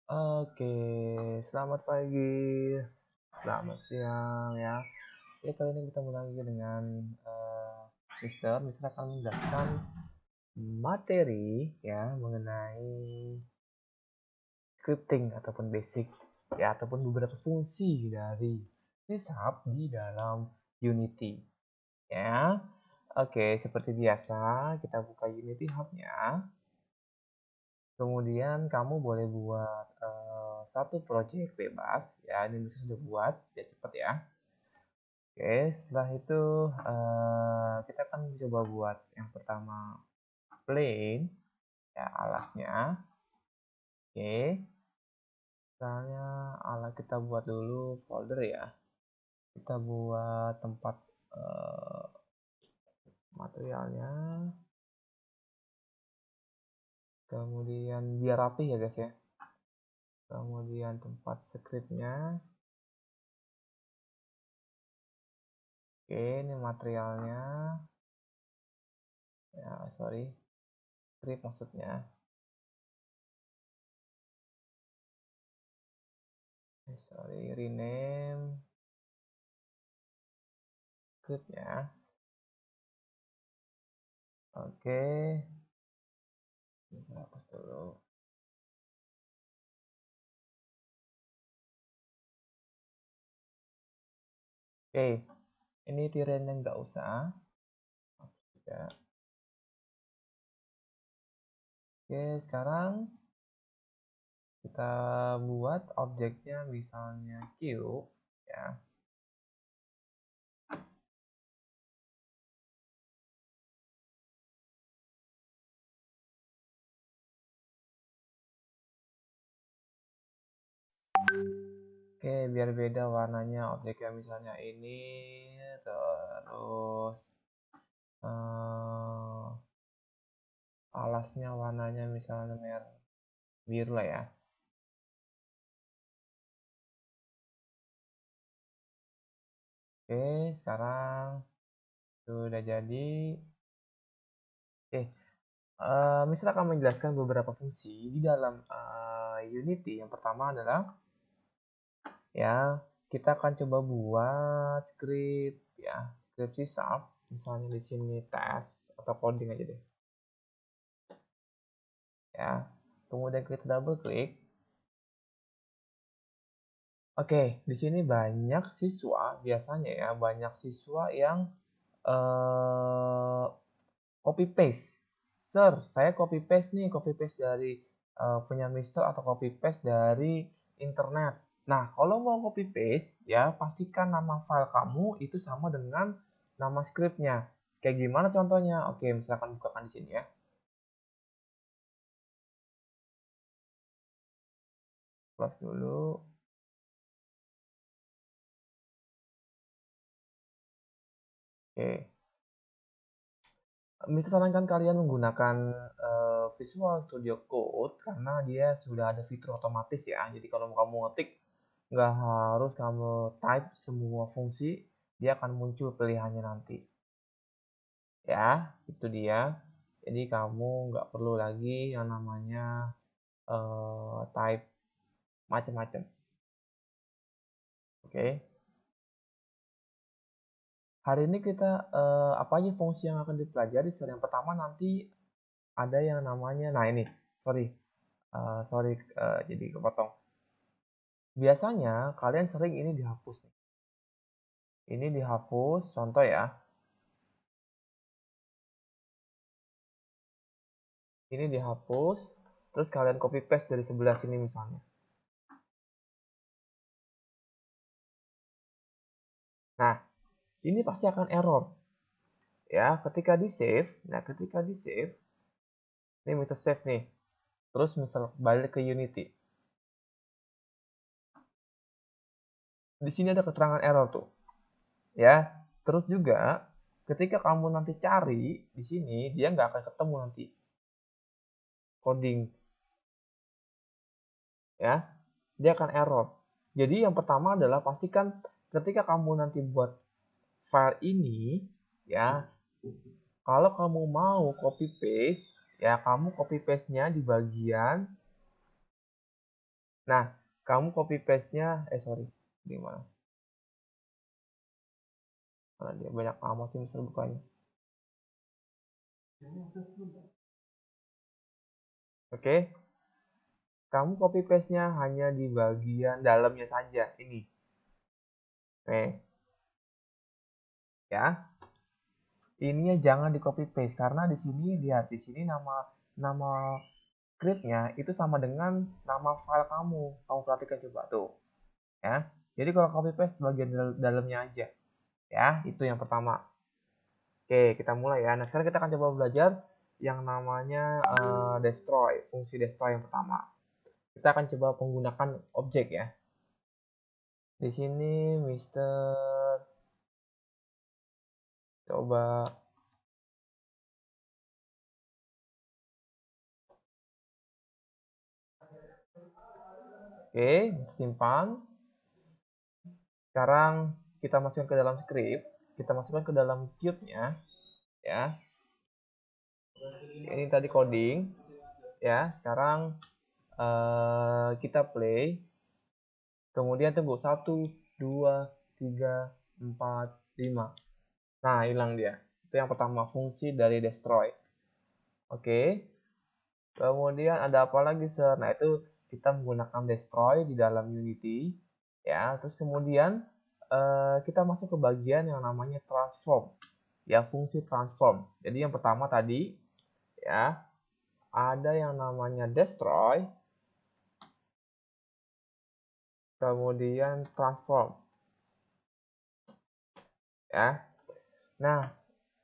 Oke, selamat pagi, selamat siang ya. Jadi kali ini kita mulai lagi dengan Mister akan menjelaskan materi ya mengenai scripting ataupun basic ya ataupun beberapa fungsi dari C# di dalam Unity ya. Oke, seperti biasa kita buka Unity Hub-nya. Kemudian kamu boleh buat satu project bebas ya, ini bisa sudah buat ya cepat ya. Oke, setelah itu kita akan coba buat yang pertama plain ya alasnya. Oke, misalnya alat kita buat dulu folder ya. Kita buat tempat materialnya. Kemudian biar rapi ya guys ya. Kemudian tempat scriptnya. Oke, ini materialnya. Ya, sorry. Script maksudnya. Sorry, rename scriptnya. Oke, bisa hapus dulu. Oke, ini tirainya nggak usah. Ya. Oke, sekarang kita buat objeknya misalnya Q ya. Oke, biar beda warnanya objeknya misalnya ini, terus alasnya warnanya misalnya merah biru lah ya. Oke, sekarang sudah jadi. Misal akan menjelaskan beberapa fungsi di dalam Unity. Yang pertama adalah ya kita akan coba buat script ya, script C#. Misalnya di sini tes atau coding aja deh. Ya. Kemudian kita double klik. Oke, di sini banyak siswa biasanya ya, banyak siswa yang copy paste. Sir, saya copy paste nih, copy paste dari punya Mister atau copy paste dari internet. Nah, kalau mau copy paste ya pastikan nama file kamu itu sama dengan nama scriptnya. Kayak gimana contohnya? Oke, misalkan bukakan di sini ya. Close dulu. Oke. Mister sarankan kalian menggunakan Visual Studio Code karena dia sudah ada fitur otomatis ya. Jadi kalau kamu ngetik nggak harus kamu type semua fungsi, dia akan muncul pilihannya nanti. Ya, itu dia. Jadi kamu nggak perlu lagi yang namanya type macam-macam. Oke. Hari ini kita apa aja fungsi yang akan dipelajari? Yang pertama nanti ada yang namanya, nah ini, sorry, jadi kepotong. Biasanya kalian sering ini dihapus nih. Ini dihapus, contoh ya. Ini dihapus, terus kalian copy paste dari sebelah sini misalnya. Nah, ini pasti akan error. Ya, ketika di save, ini kita save nih. Terus misal balik ke Unity. Di sini ada keterangan error tuh. Ya, terus juga ketika kamu nanti cari di sini, dia nggak akan ketemu nanti coding. Ya, dia akan error. Jadi yang pertama adalah pastikan ketika kamu nanti buat file ini, ya, kalau kamu mau copy paste, ya kamu copy paste-nya di bagian Nah, kamu copy paste-nya, di mana? Mana dia banyak amat sih misal bukanya. Oke, kamu copy paste-nya hanya di bagian dalamnya saja, ini. Nih, ya. Ininya jangan di copy paste karena di sini lihat di sini nama script-nya itu sama dengan nama file kamu. Kamu perhatikan coba tuh, ya. Jadi kalau copy paste bagian dalamnya aja, ya. Itu yang pertama. Oke, kita mulai ya. Nah, sekarang kita akan coba belajar yang namanya destroy, fungsi destroy yang pertama. Kita akan coba menggunakan objek ya. Di sini Mister coba oke, simpan. Sekarang kita masukkan ke dalam script, kita masukkan ke dalam cube-nya ya. Ini tadi coding ya. Sekarang kita play. Kemudian tunggu 1 2 3 4 5. Nah, hilang dia. Itu yang pertama, fungsi dari destroy. Oke. Kemudian ada apa lagi, Sir? Nah, itu kita menggunakan destroy di dalam Unity. Ya, terus kemudian kita masuk ke bagian yang namanya transform. Ya, fungsi transform. Jadi yang pertama tadi, ya, ada yang namanya destroy, kemudian transform. Ya. Nah,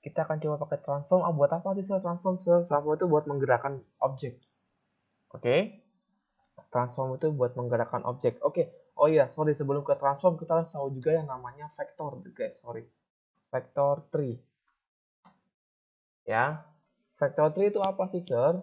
kita akan coba pakai transform. Buat apa sih transform? Transform itu buat menggerakkan objek. Oke? Transform itu buat menggerakkan objek. Oke. Oh iya, sebelum ke transform kita harus tahu juga yang namanya vector, guys. Vector tree. Ya. Vector tree itu apa sih, Sir?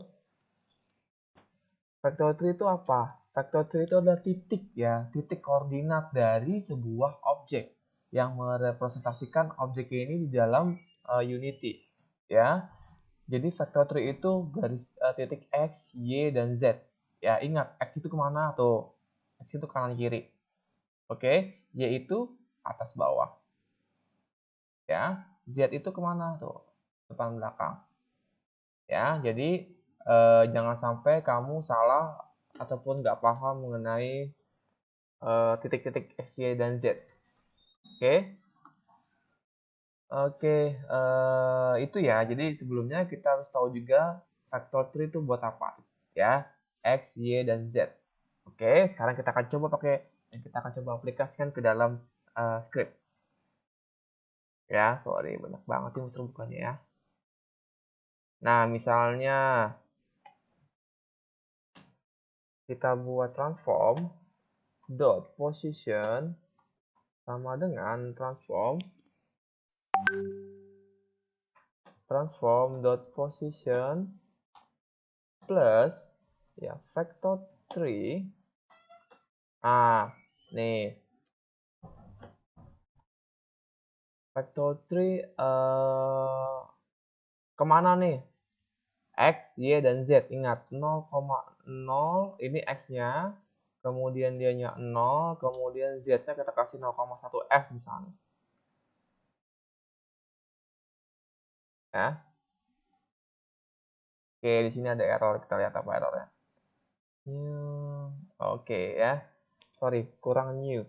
Vector tree itu apa? Vector tree itu adalah titik ya, titik koordinat dari sebuah objek yang merepresentasikan objek ini di dalam Unity. Ya. Jadi vector tree itu garis titik X, Y, dan Z. Ya, ingat, X itu kemana tuh? X itu kanan kiri. Oke, Y itu atas bawah. Ya, Z itu kemana tuh? Depan belakang. Ya, jadi jangan sampai kamu salah ataupun nggak paham mengenai titik-titik X, Y, dan Z. Oke. Oke, itu ya. Jadi sebelumnya kita harus tahu juga vector tree itu buat apa, ya? X, Y, dan Z. Oke, sekarang kita akan coba aplikasikan ke dalam script. Ya, banyak banget sih musuh bukannya ya. Nah, misalnya kita buat transform dot position sama dengan transform dot position plus ya vector 3. Nih vector 3 kemana nih? X, Y, dan Z. Ingat 0,0 ini X-nya, kemudian dianya 0, kemudian Z-nya kita kasih 0,1 F misalnya. Ya. Oke, di sini ada error. Kita lihat apa errornya. New. Oke ya. Kurang new.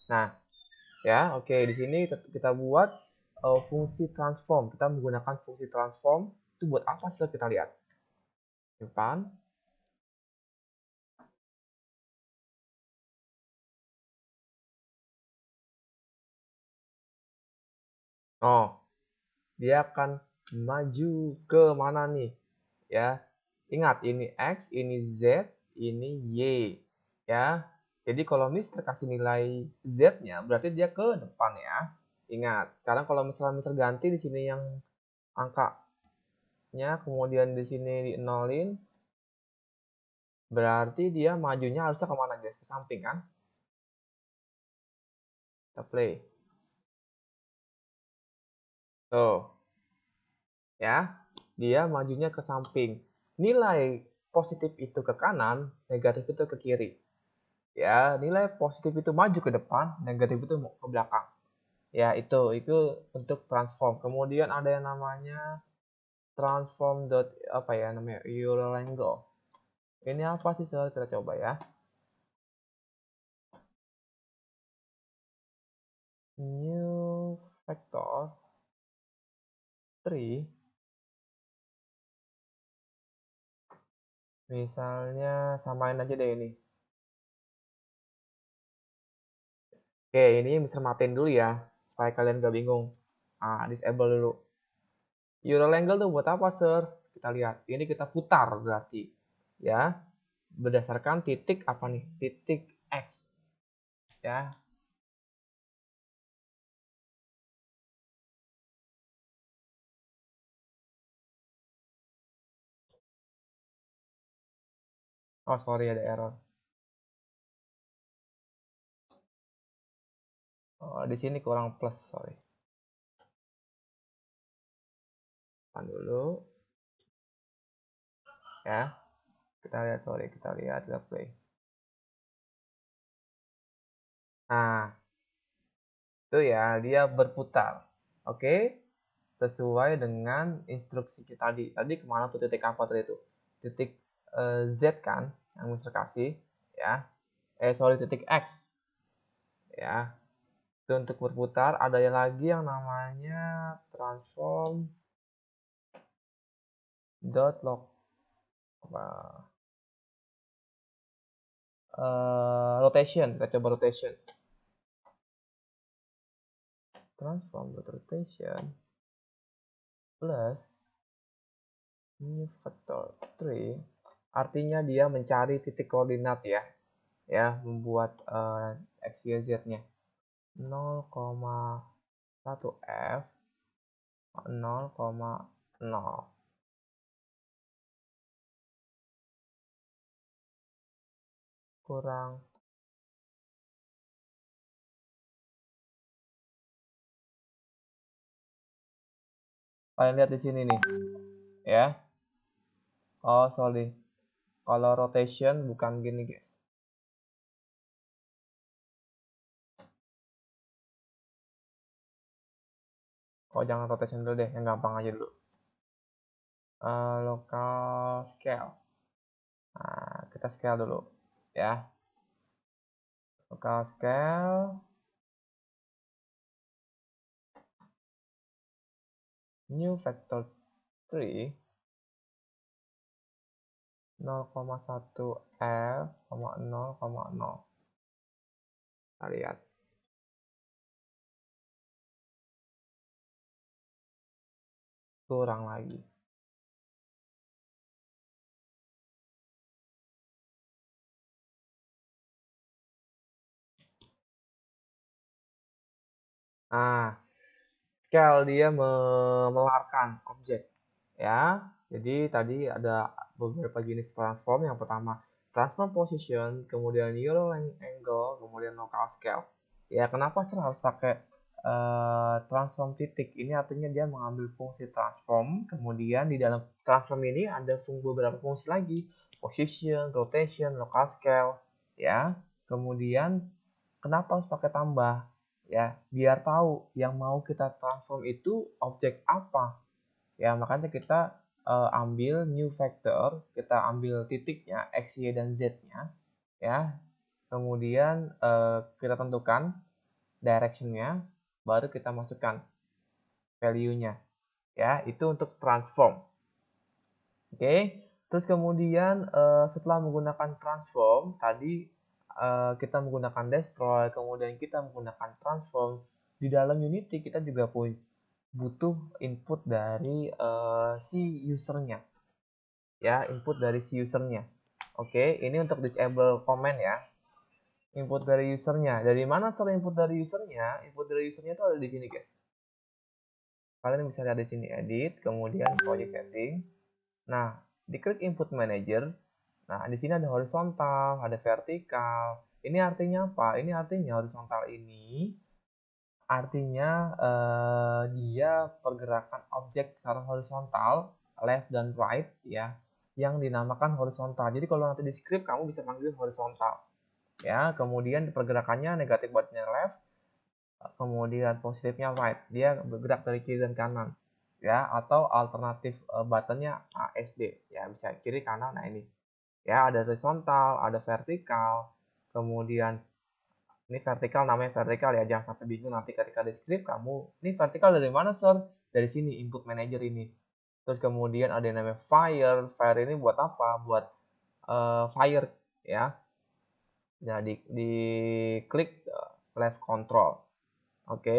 Nah, ya, oke di sini kita buat fungsi transform. Kita menggunakan fungsi transform itu buat apa sih? Kita lihat. Depan. Oh, dia akan maju ke mana nih? Ya, ingat ini X, ini Z, ini Y. Ya, jadi kalau Mister kasih nilai Z-nya, berarti dia ke depan ya. Ingat, sekarang kalau misalnya Mister ganti di sini yang angkanya, kemudian di sini di nolin, berarti dia majunya harusnya kemana guys? Ke samping kan? Kita play. Tuh, ya, dia majunya ke samping. Nilai positif itu ke kanan, negatif itu ke kiri. Ya, nilai positif itu maju ke depan, negatif itu ke belakang. Ya, itu untuk transform. Kemudian ada yang namanya transform dot apa ya namanya Euler angle. Ini apa sih? Kita coba ya. New vector 3 misalnya samain aja deh ini. Oke, ini bisa matiin dulu ya supaya kalian gak bingung. Disable dulu. Euler angle tuh buat apa, Sir? Kita lihat. Ini kita putar berarti. Ya, berdasarkan titik apa nih? Titik X. Ya. Oh, sorry ada error. Oh, di sini kurang plus, sorry. Tahan dulu. Ya. Kita lihat, sorry. Kita play. Nah, itu ya, dia berputar. Oke? Sesuai dengan instruksi kita tadi. Tadi kemana tuh titik apa tadi itu? Titik Z kan, yang Mister kasih. Ya. Sorry, titik X. Ya. Itu untuk berputar. Ada lagi yang namanya transform dot log rotation. Kita coba rotation. Transform dot rotation plus new vector 3 artinya dia mencari titik koordinat ya membuat x y z nya 0,1 f 0,0 kurang kalian lihat di sini nih ya. Oh sorry, kalau rotation bukan gini guys. Oh jangan rotation dulu deh, yang gampang aja dulu. Local scale. Nah, kita scale dulu ya. Local scale new vector 3 0,1 f, 0,0. Kita lihat. Kurang lagi. Nah, scale dia melarkan objek ya. Jadi tadi ada beberapa jenis transform. Yang pertama transform position, kemudian Euler angle, kemudian local scale. Ya kenapa sih harus pakai transform titik? Ini artinya dia mengambil fungsi transform, kemudian di dalam transform ini ada beberapa fungsi lagi, position, rotation, local scale, ya. Kemudian kenapa harus pakai tambah? Ya, biar tahu yang mau kita transform itu objek apa. Ya, makanya kita ambil new vector, kita ambil titiknya x, y, dan z-nya, ya. Kemudian kita tentukan direction-nya, baru kita masukkan value-nya. Ya, itu untuk transform. Oke. Terus kemudian setelah menggunakan transform, tadi kita menggunakan destroy, kemudian kita menggunakan transform. Di dalam Unity kita juga butuh input dari si usernya. Ya, input dari si usernya. Oke, ini untuk disable command ya. Input dari usernya. Dari mana soal input dari usernya? Input dari usernya itu ada di sini, guys. Kalian bisa lihat di sini edit, kemudian project setting. Nah, diklik input manager. Nah, di sini ada horizontal, ada vertikal. Ini artinya apa? Ini artinya horizontal ini artinya dia pergerakan objek secara horizontal, left dan right ya. yang dinamakan horizontal. Jadi kalau nanti di script kamu bisa panggil horizontal. Ya, kemudian pergerakannya negatif buttonnya left, kemudian positifnya right. Dia bergerak dari kiri dan kanan. Ya, atau alternatif buttonnya ASD. Ya, bisa kiri kanan. Nah, ini. Ya, ada horizontal, ada vertikal. Kemudian ini vertikal, namanya vertikal ya, jangan sampai bingung nanti ketika di script kamu ini vertikal dari mana, sir? Dari sini, input manager ini. Terus kemudian ada yang namanya fire ini buat apa? Buat fire ya. Jadi di klik left control, oke,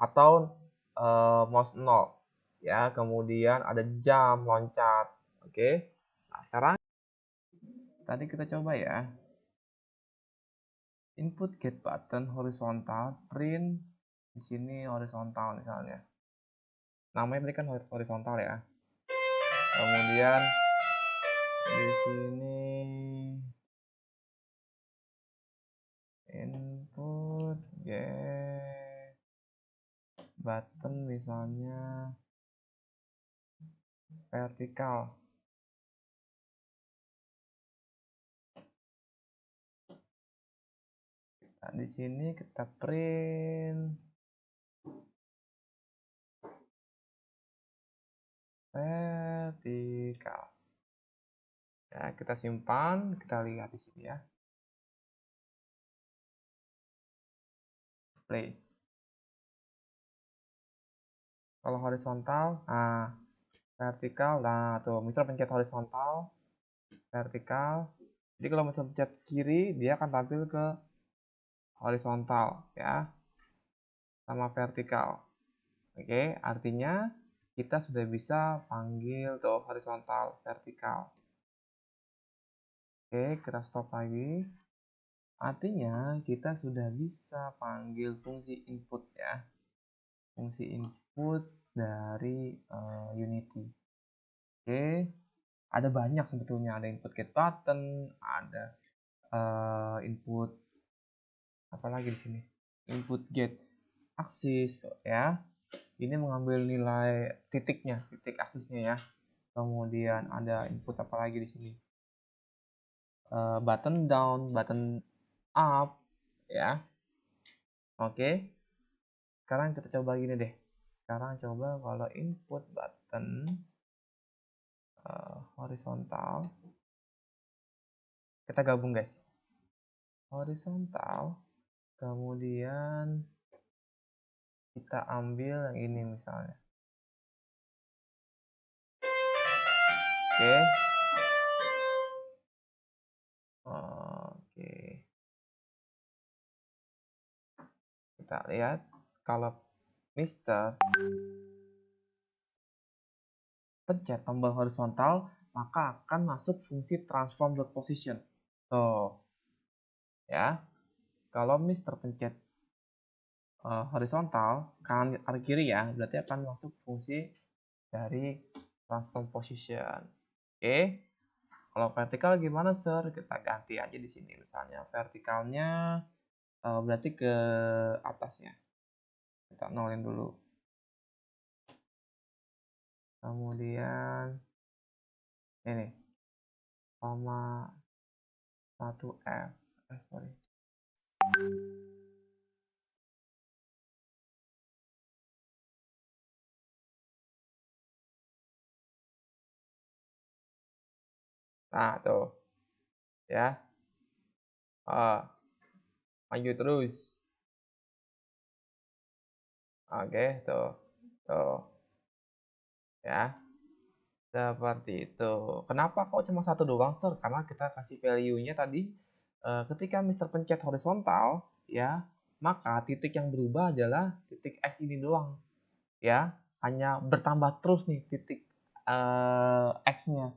atau mouse 0 ya. Kemudian ada jump, loncat, oke. Nah, sekarang tadi kita coba ya. Input get button horizontal, print di sini horizontal misalnya. Namanya tadi kan horizontal ya. Kemudian di sini input get button misalnya vertikal. Nah, di sini kita print vertikal. Ya, kita simpan, kita lihat di sini ya. Play. Kalau horizontal, nah vertikal, nah tuh, misal pencet horizontal, vertikal. Jadi kalau misal pencet kiri, dia akan tampil ke horizontal ya, sama vertikal. Oke, artinya kita sudah bisa panggil tuh horizontal, vertikal. Oke, kita stop lagi. Artinya kita sudah bisa panggil fungsi input ya. Fungsi input dari Unity. Oke, ada banyak sebetulnya. Ada input get button, ada input apa lagi di sini? Input get axis ya. Ini mengambil nilai titiknya, titik aksesnya ya. Kemudian ada input apa lagi di sini? Button down, button up ya. Oke. Sekarang kita coba gini deh. Sekarang coba kalau input button horizontal. Kita gabung guys. Horizontal. Kemudian kita ambil yang ini misalnya. Oke. Oke. Kita lihat kalau Mister pencet tombol horizontal, maka akan masuk fungsi transform dot position. Tuh. Ya. Kalau Mister pencet horizontal, kanan atau kiri ya, berarti akan masuk fungsi dari transform position. Oke. Kalau vertikal gimana, Sir? Kita ganti aja di sini misalnya. Vertikalnya berarti ke atasnya. Kita nolin dulu. Kemudian ini 1F. Sorry. Nah, tuh. Ya. Maju terus. Oke, tuh. Tuh. Ya. Seperti itu. Kenapa kok cuma satu doang, Sir? Karena kita kasih value-nya tadi ketika Mister pencet horizontal, ya, maka titik yang berubah adalah titik X ini doang. Ya, hanya bertambah terus nih titik X-nya.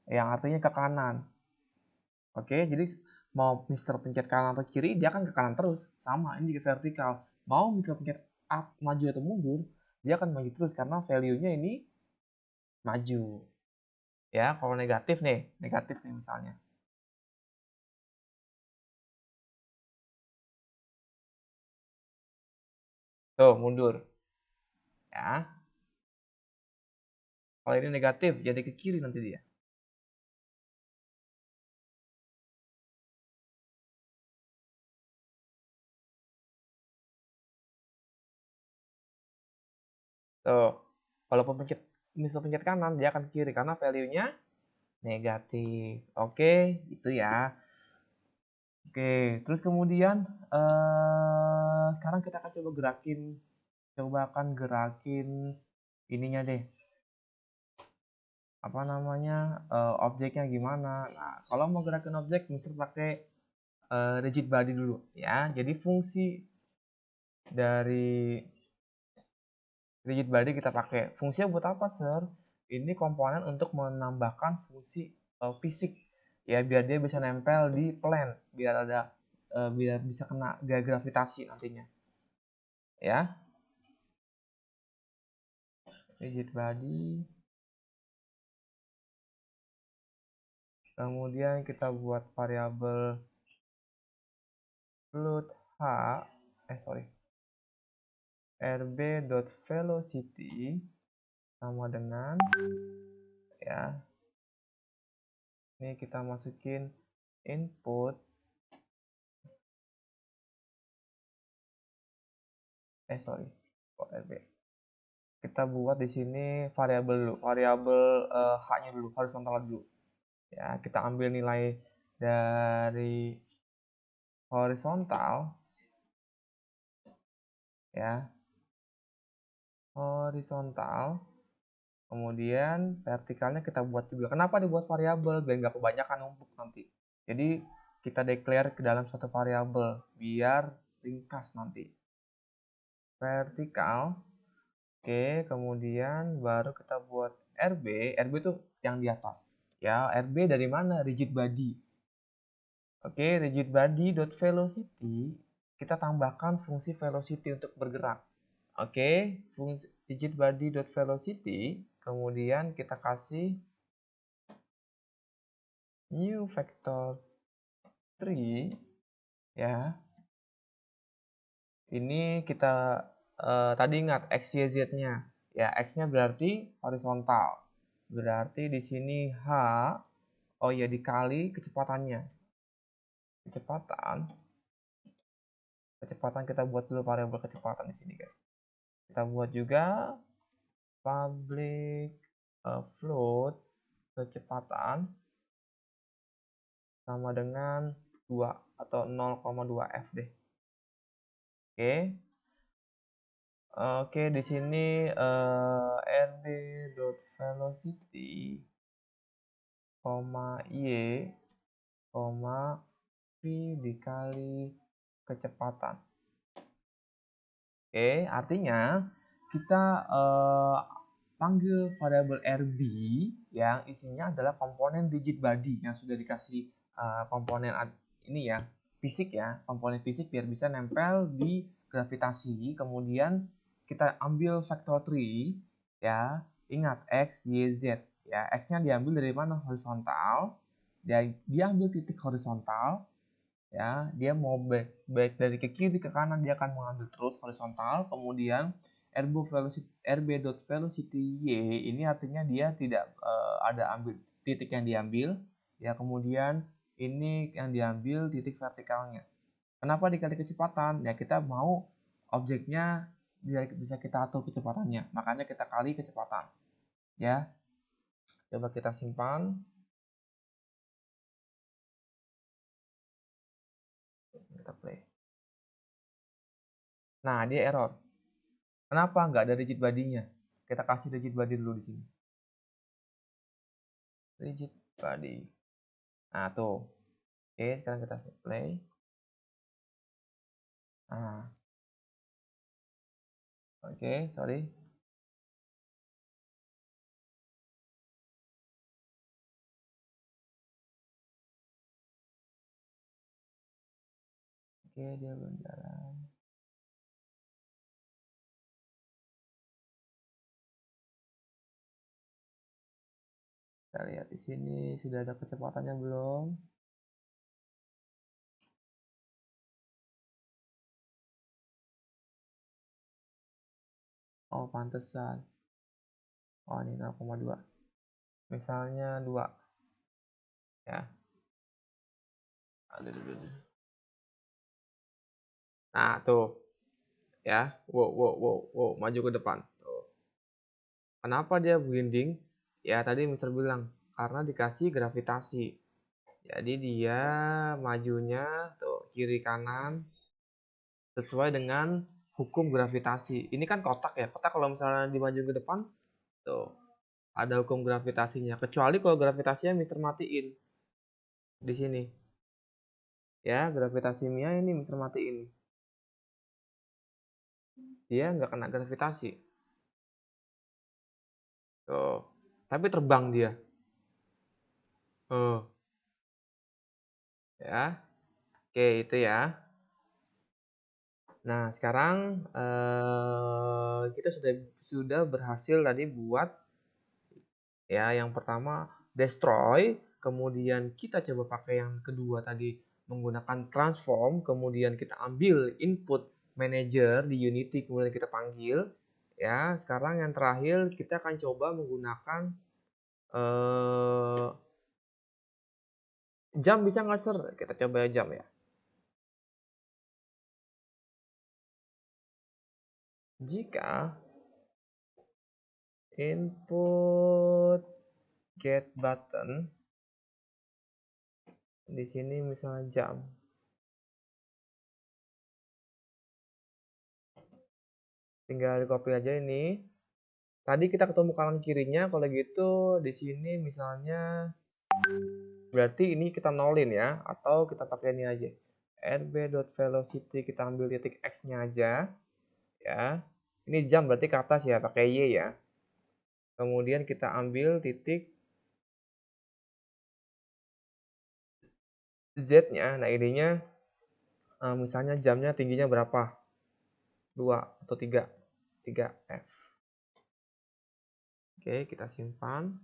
Yang artinya ke kanan. Oke, jadi mau Mister pencet kanan atau kiri, dia akan ke kanan terus. Sama, ini juga vertikal. Mau Mister pencet up, maju atau mundur, dia akan maju terus karena value-nya ini maju. Ya, kalau negatif nih misalnya. Tuh, mundur. Ya. Kalau ini negatif, jadi ke kiri nanti dia. Tuh, walaupun misal pencet kanan, dia akan kiri karena value-nya negatif. Oke, itu ya. Oke, terus kemudian sekarang kita akan coba akan gerakin ininya deh. Apa namanya? Objeknya gimana? Nah, kalau mau gerakin objek, misal pakai rigid body dulu ya. Jadi fungsi dari rigid body kita pakai. Fungsinya buat apa, Sir? Ini komponen untuk menambahkan fungsi fisik ya, biar dia bisa nempel di plan, biar bisa kena gaya gravitasi nantinya. Ya, rigid body. Kemudian kita buat variabel float rb.velocity sama dengan ya, ini kita masukin input rb. Kita buat di sini variabel dulu, variabel h-nya dulu, horizontal dulu. Ya, kita ambil nilai dari horizontal ya. Horizontal. Kemudian vertikalnya kita buat juga. Kenapa dibuat variabel? Biar nggak kebanyakan numpuk nanti. Jadi kita declare ke dalam suatu variabel biar ringkas nanti. Vertikal. Oke, kemudian baru kita buat RB. RB itu yang di atas. Ya, RB dari mana? Rigid body. Oke, rigid body.velocity kita tambahkan fungsi velocity untuk bergerak. Oke, fungsi rigid body.velocity, kemudian kita kasih new vector 3 ya. Ini kita tadi ingat x, y, z-nya. Ya, x-nya berarti horizontal. Berarti di sini h, oh ya, dikali kecepatannya. Kecepatan kita buat dulu variabel kecepatan di sini, guys. Kita buat juga public float kecepatan sama dengan 2 atau 0,2 f deh. Oke. Oke, di sini rb.velocity, y, v dikali kecepatan. Oke, artinya kita panggil variabel rb yang isinya adalah komponen rigid body yang sudah dikasih komponen ini ya, fisik ya, komponen fisik biar bisa nempel di gravitasi. Kemudian kita ambil vektor 3 ya, ingat x, y, z ya. X-nya diambil dari mana? Horizontal. Dia ambil titik horizontal ya, dia mau baik dari ke kiri ke kanan, dia akan mengambil terus horizontal. Kemudian rb.velocity y ini artinya dia tidak ada ambil titik yang diambil ya. Kemudian ini yang diambil titik vertikalnya. Kenapa dikali kecepatan? Ya, kita mau objeknya bisa kita atur kecepatannya, makanya kita kali kecepatan ya. Coba kita simpan, kita play. Nah, dia error. Kenapa nggak ada rigid body-nya? Kita kasih rigid body dulu di sini. Rigid body. Nah, tuh. Oke, sekarang kita play. Nah. Oke, sorry. Oke, dia belum jalan. Kita lihat di sini sudah ada kecepatannya belum? Oh, pantesan. Oh, ini 0,2. Misalnya 2. Ya. Nah, tuh. Ya. Wow, wow, wow, wow. Maju ke depan. Tuh. Kenapa dia binding? Ya tadi Mister bilang karena dikasih gravitasi. Jadi dia majunya tuh kiri kanan sesuai dengan hukum gravitasi. Ini kan kotak ya. Kotak kalau misalnya dimaju ke depan tuh ada hukum gravitasinya. Kecuali kalau gravitasinya Mister matiin di sini. Ya, gravitasi Mia ini Mister matiin. Dia nggak kena gravitasi. Tuh. Tapi terbang dia. Oh, ya. Oke, itu ya. Nah, sekarang kita sudah berhasil tadi buat ya yang pertama destroy, kemudian kita coba pakai yang kedua tadi menggunakan transform, kemudian kita ambil input manager di Unity, kemudian kita panggil. Ya, sekarang yang terakhir kita akan coba menggunakan jam bisa nggak sir? Kita coba jam ya. Jika input get button di sini misalnya jam, tinggal di copy aja ini. Tadi kita ketemu kanan kirinya, kalau gitu di sini misalnya berarti ini kita nolin ya, atau kita pakai ini aja. rb.velocity kita ambil titik x-nya aja ya. Ini jam berarti ke atas ya, pakai y ya. Kemudian kita ambil titik z-nya. Nah, ininya misalnya jamnya tingginya berapa? 2 atau 3? 3F. Oke, kita simpan.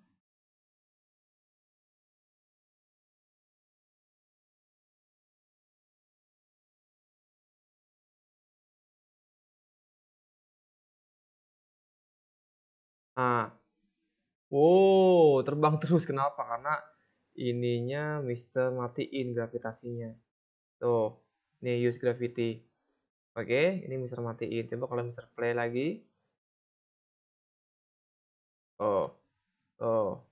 Nah, wow, terbang terus. Kenapa? Karena ininya Mister matiin gravitasinya. Tuh, ini use gravity. Oke, ini Mister matiin. Coba kalau Mister play lagi. Oh, oh.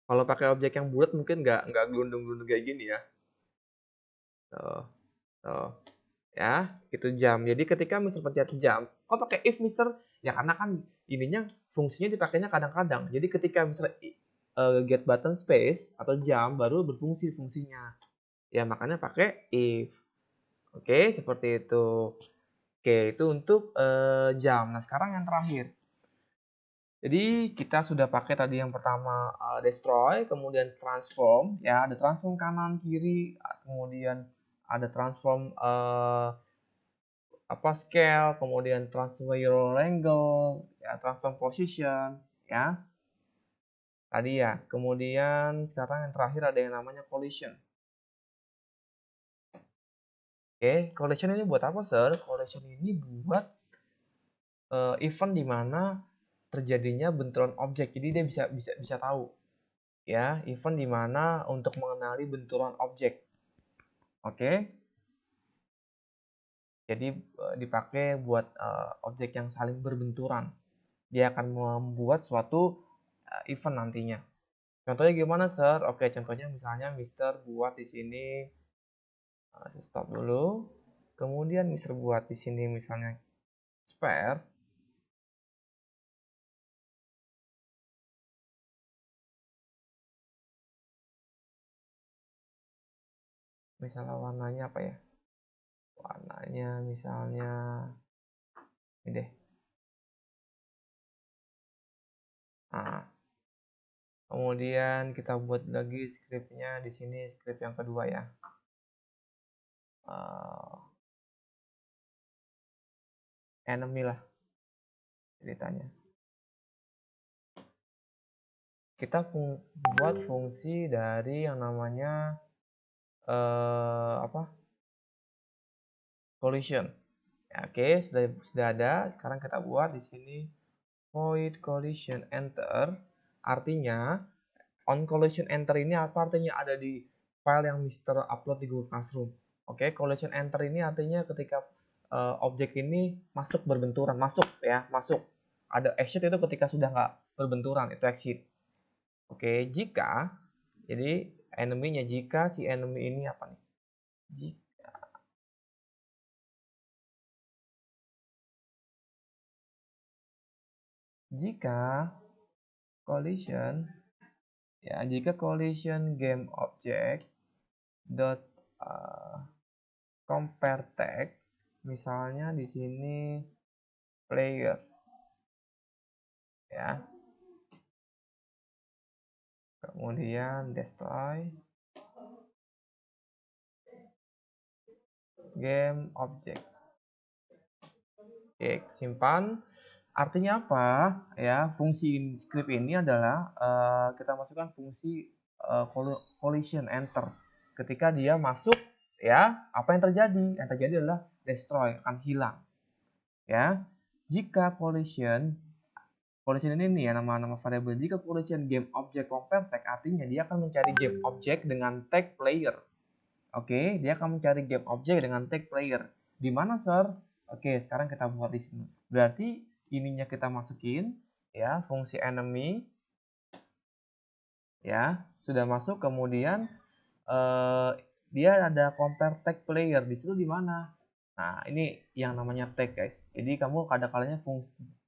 Kalau pakai objek yang bulat mungkin nggak gelundung-gelundung kayak gini ya. Tuh, tuh. Ya, itu jam. Jadi ketika Mister pencet jam, kok pakai if Mister? Ya karena kan ininya fungsinya dipakainya kadang-kadang. Jadi ketika Mister get button space atau jam baru berfungsi fungsinya. Ya makanya pakai if. Oke, seperti itu. Oke, itu untuk jam. Nah, sekarang yang terakhir. Jadi kita sudah pakai tadi yang pertama destroy, kemudian transform, ya ada transform kanan kiri, kemudian ada transform scale, kemudian transform your angle, ya transform position, ya tadi ya. Kemudian sekarang yang terakhir ada yang namanya collision. Oke, collision ini buat apa, sir? Collision ini buat event di mana terjadinya benturan objek. Jadi dia bisa tahu ya, event di mana untuk mengenali benturan objek. Oke. Jadi dipakai buat objek yang saling berbenturan. Dia akan membuat suatu event nantinya. Contohnya gimana, Sir? Oke, contohnya misalnya Mister buat di sini stop dulu. Kemudian Mister buat di sini misalnya spare. Misalnya warnanya apa ya? Warnanya misalnya ini deh. Nah, kemudian kita buat lagi scriptnya di sini, script yang kedua ya. Enemy lah ceritanya. Kita buat fungsi dari yang namanya collision. Ya, oke, sudah ada. Sekarang kita buat di sini void collision enter. Artinya on collision enter ini apa artinya? Ada di file yang Mister upload di Google Classroom. Oke, collision enter ini artinya ketika objek ini masuk berbenturan, masuk ya, masuk. Ada exit itu ketika sudah nggak berbenturan, itu exit. Oke, jika, jadi enemy-nya, jika si enemy ini apa nih? Jika collision, ya, jika collision game object dot compare tag, misalnya di sini player, ya, kemudian destroy game object. Oke, simpan. Artinya apa? Ya, fungsi script ini adalah kita masukkan fungsi collision enter. Ketika dia masuk, ya, apa yang terjadi? Yang terjadi adalah destroy, akan hilang. Ya, jika collision ini nih ya, nama-nama variabel. Jika collision game object compare tag, artinya dia akan mencari game object dengan tag player. Oke, dia akan mencari game object dengan tag player. Di mana, Sir? Oke, sekarang kita buat di sini. Berarti ininya kita masukin, ya, fungsi enemy, ya, sudah masuk. Kemudian dia ada compare tag player. Di situ di mana? Nah, ini yang namanya tag, guys. Jadi kamu kadang-kadang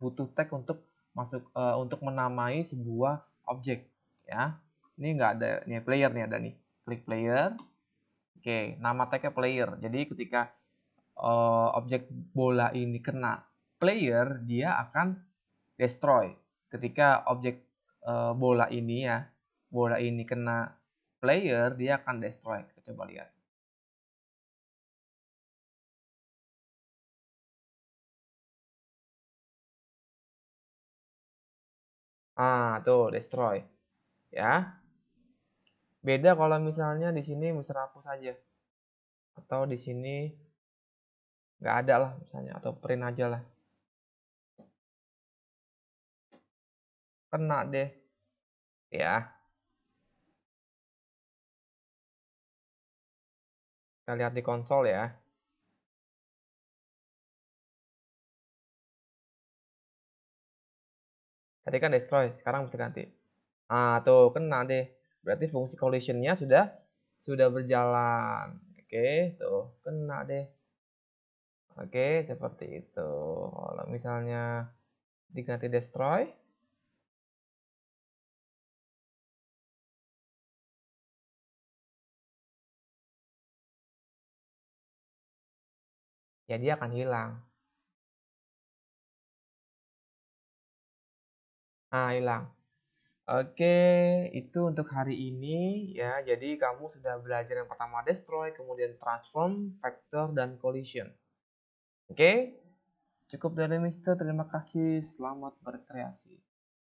butuh tag untuk masuk untuk menamai sebuah objek, ya. Ini nggak ada, nih player nih ada nih. Klik player. Oke, nama tagnya player. Jadi ketika objek bola ini kena player, dia akan destroy. Ketika objek bola ini kena player, dia akan destroy. Kita coba lihat. Tuh destroy. Ya. Beda kalau misalnya di sini misalnya hapus saja. Atau di sini nggak ada lah misalnya, atau print aja lah. Kena deh. Ya. Kita lihat di konsol ya. Tadi kan destroy, sekarang bisa ganti. Tuh kena deh. Berarti fungsi collision-nya sudah berjalan. Oke, tuh kena deh. Oke, seperti itu. Kalau misalnya diganti destroy, ya dia akan hilang. Hilang. Oke, itu untuk hari ini ya. Jadi kamu sudah belajar yang pertama destroy, kemudian transform, vector, dan collision. Oke, cukup dari Mister. Terima kasih. Selamat berkreasi.